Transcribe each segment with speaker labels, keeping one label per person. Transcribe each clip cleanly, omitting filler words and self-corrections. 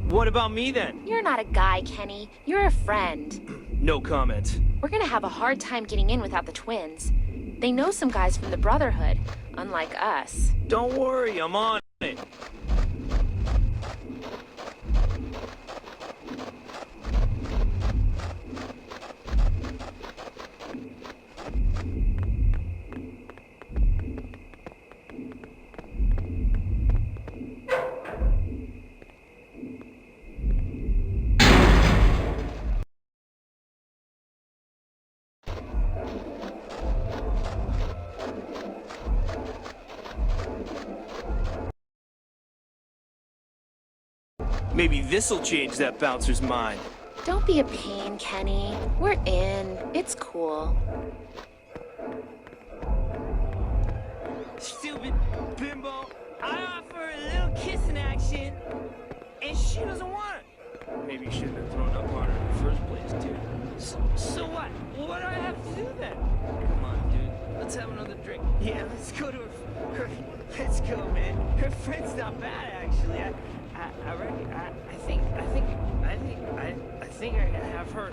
Speaker 1: What about me then?
Speaker 2: You're not a guy, Kenny. You're a friend.
Speaker 1: No comment.
Speaker 2: We're gonna have a hard time getting in without the twins. They know some guys from the Brotherhood, unlike us.
Speaker 1: Don't worry, I'm on it. Maybe this'll change that bouncer's mind.
Speaker 2: Don't be a pain, Kenny. We're in. It's cool.
Speaker 1: Stupid bimbo. I offer a little kissing action, and she doesn't want it. Maybe you shouldn't have thrown up on her in the first place, dude. So what? What do I have to do then? Come on, dude. Let's have another drink. Yeah, let's go to her. Let's go, man. Her friend's not bad, actually. I think I can have her.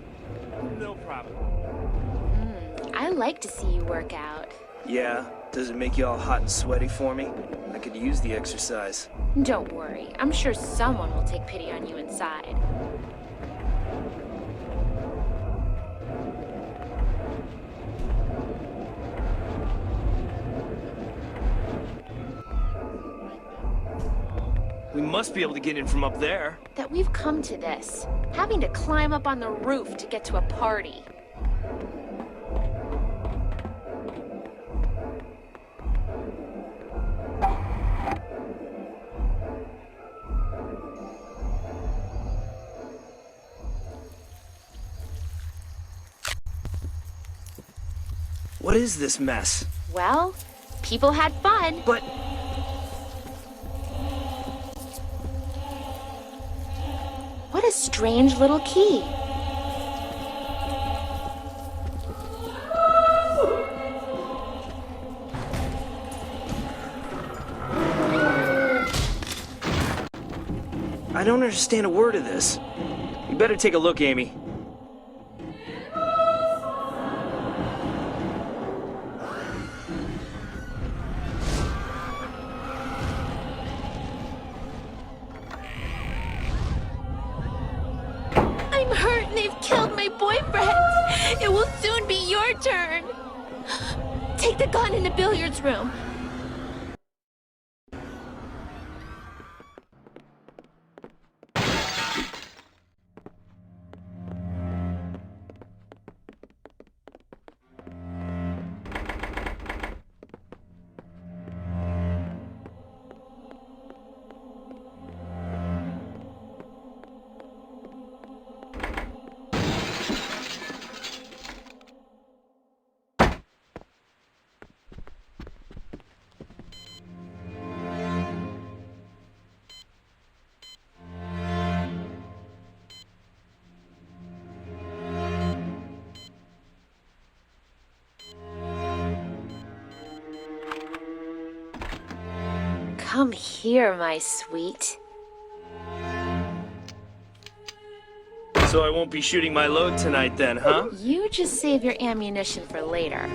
Speaker 1: No problem.
Speaker 2: I like to see you work out.
Speaker 1: Yeah? Does it make you all hot and sweaty for me? I could use the exercise.
Speaker 2: Don't worry. I'm sure someone will take pity on you inside.
Speaker 1: We must be able to get in from up there.
Speaker 2: That we've come to this. Having to climb up on the roof to get to a party.
Speaker 1: What is this mess?
Speaker 2: Well, people had fun.
Speaker 1: But...
Speaker 2: What a strange little key.
Speaker 1: I don't understand a word of this. You better take a look, Amy.
Speaker 2: I'm hurt and they've killed my boyfriend. It will soon be your turn. Take the gun in the billiards room. Come here, my sweet.
Speaker 1: So I won't be shooting my load tonight then, huh?
Speaker 2: You just save your ammunition for later.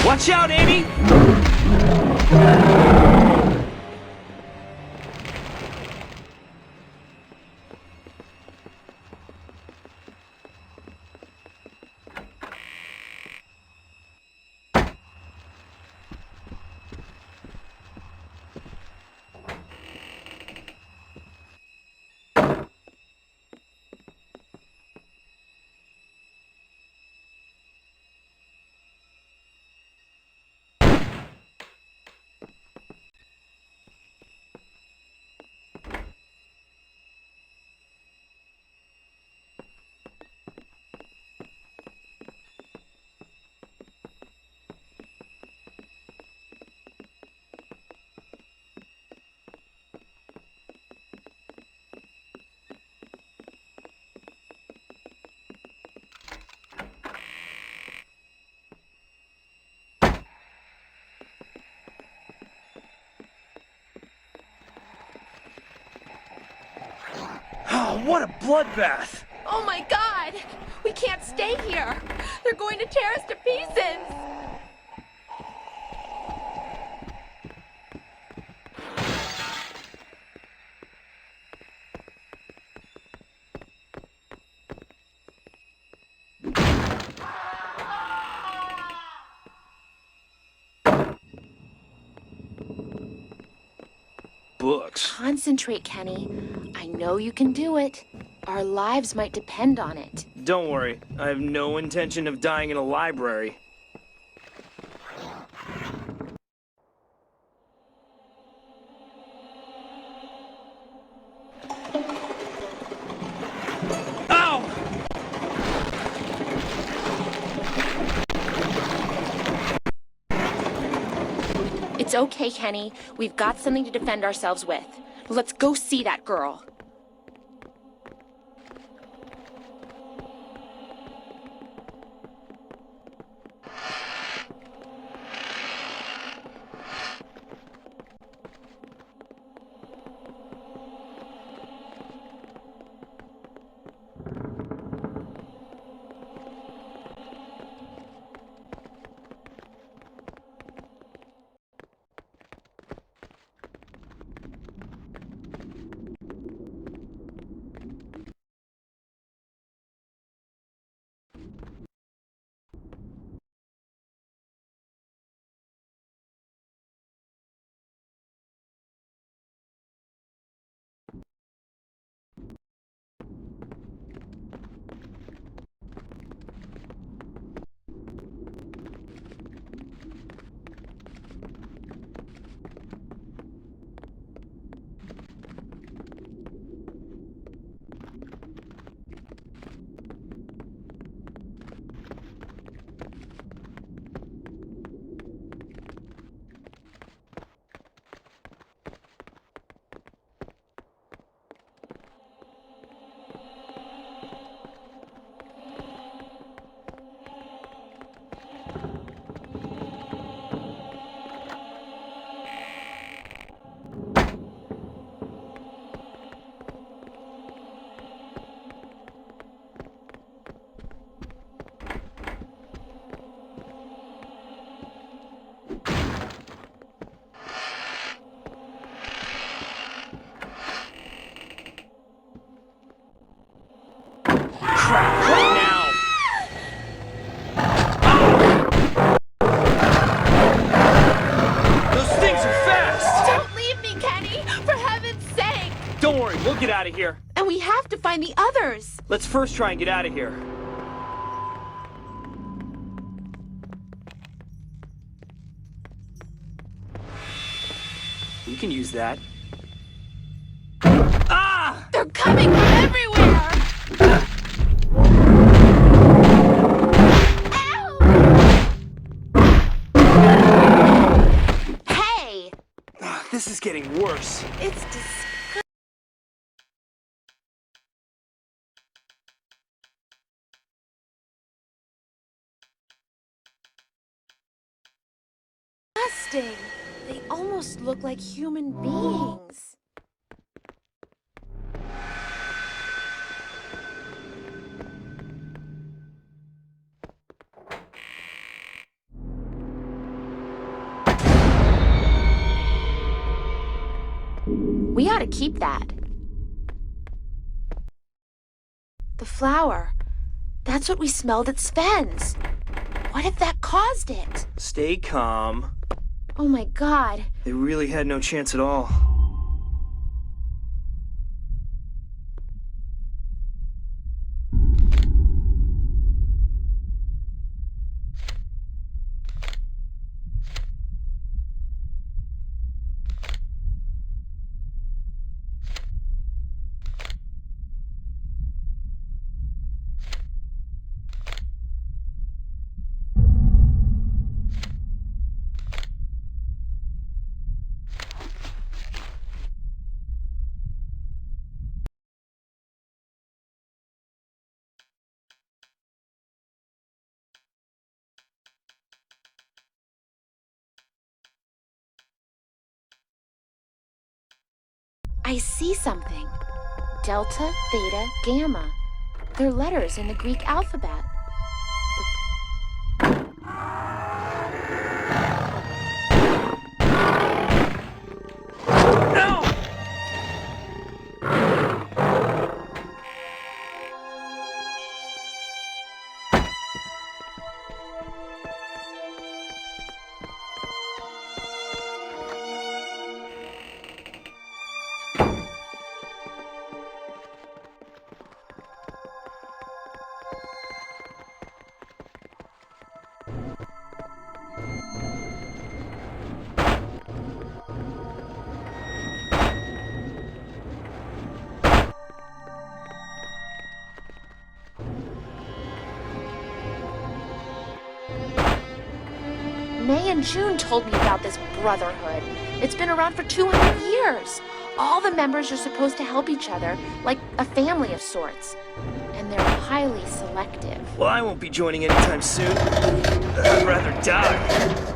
Speaker 1: Watch out, Amy! What a bloodbath!
Speaker 2: Oh my god! We can't stay here! They're going to tear us to pieces!
Speaker 1: Books.
Speaker 2: Concentrate, Kenny. I know you can do it. Our lives might depend on it.
Speaker 1: Don't worry, I have no intention of dying in a library. Ow!
Speaker 2: It's okay, Kenny. We've got something to defend ourselves with. Let's go see that girl.
Speaker 1: We'll get out of here.
Speaker 2: And we have to find the others.
Speaker 1: Let's first try and get out of here. We can use that. Ah!
Speaker 2: They're coming from everywhere! Ow! Hey!
Speaker 1: This is getting worse.
Speaker 2: It's disgusting. They almost look like human beings. We ought to keep that. The flower. That's what we smelled at Sven's. What if that caused it?
Speaker 1: Stay calm.
Speaker 2: Oh my god.
Speaker 1: They really had no chance at all. I see something.
Speaker 2: Delta, Theta, Gamma. They're letters in the Greek alphabet.
Speaker 1: No!
Speaker 2: May and June told me about this brotherhood. It's been around for 200 years. All the members are supposed to help each other, like a family of sorts. And they're highly selective.
Speaker 1: Well, I won't be joining anytime soon. I'd rather die.